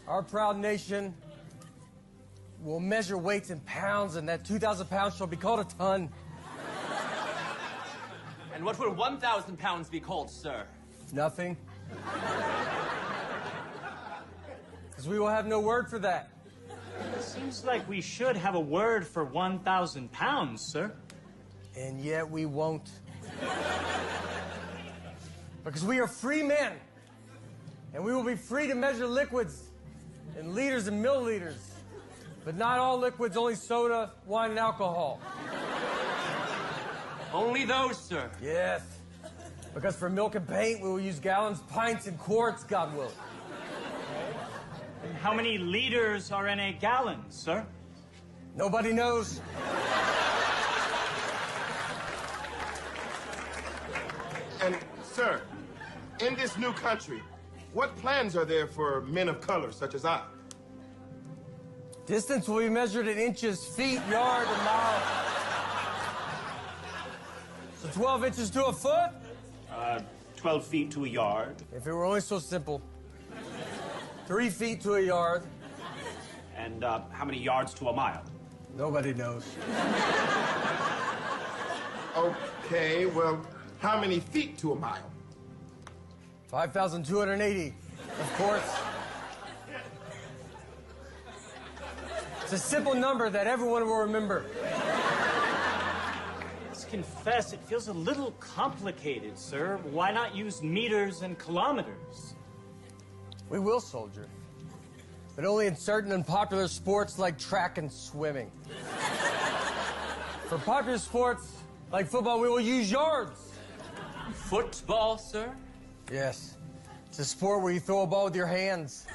Our proud nation will measure weights in pounds, and that 2,000 pounds shall be called a ton. And what will 1,000 pounds be called, sir? Nothing. Because we will have no word for that. Seems like we should have a word for 1,000 pounds, sir. And yet we won't. Because we are free men. And we will be free to measure liquids in liters and milliliters. But not all liquids, only soda, wine, and alcohol. Only those, sir. Yes. Because for milk and paint, we will use gallons, pints, and quarts, God willing. And how many liters are in a gallon, sir? Nobody knows. And, sir, in this new country, what plans are there for men of color such as I? Distance will be measured in inches, feet, yard, and mile. So 12 inches to a foot? 12 feet to a yard. If it were only so simple. 3 feet to a yard. And how many yards to a mile? Nobody knows. Okay, well, how many feet to a mile? 5,280, of course. It's a simple number that everyone will remember. Let's confess, it feels a little complicated, sir. Why not use meters and kilometers? We will, soldier. But only in certain unpopular sports like track and swimming. For popular sports like football, we will use yards. Football, sir? Yes. It's a sport where you throw a ball with your hands.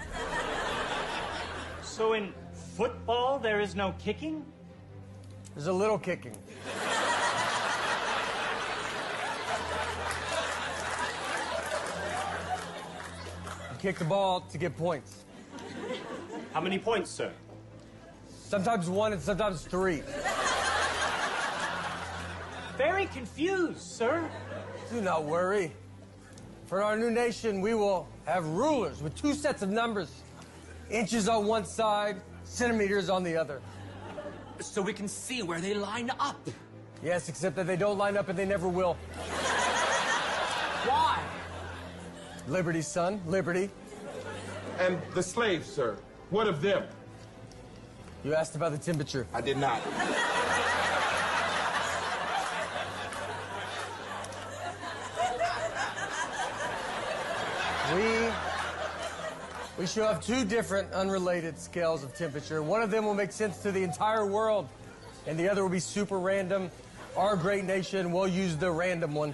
So in football, there is no kicking? There's a little kicking. You kick the ball to get points. How many points, sir? Sometimes 1 and sometimes 3. Very confused, sir. Do not worry. For our new nation, we will have rulers with 2 sets of numbers. Inches on one side, centimeters on the other. So we can see where they line up. Yes, except that they don't line up and they never will. Why? Liberty, son, liberty. And the slaves, sir, what of them? You asked about the temperature. I did not. We shall have 2 different unrelated scales of temperature. One of them will make sense to the entire world, and the other will be super random. Our great nation will use the random one.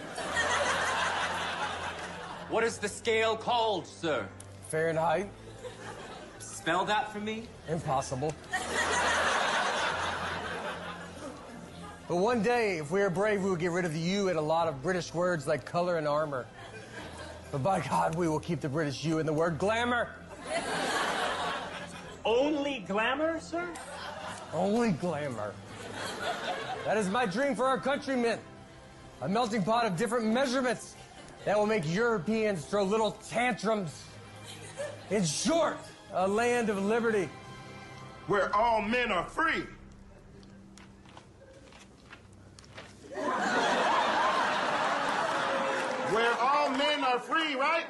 What is the scale called, sir? Fahrenheit. Spell that for me. Impossible. But one day, if we are brave, we will get rid of the U and a lot of British words like color and armor. But by God, we will keep the British U and the word glamour. Only glamour, sir? Only glamour. That is my dream for our countrymen. A melting pot of different measurements that will make Europeans throw little tantrums. In short, a land of liberty. Where all men are free. Where all men are free, right?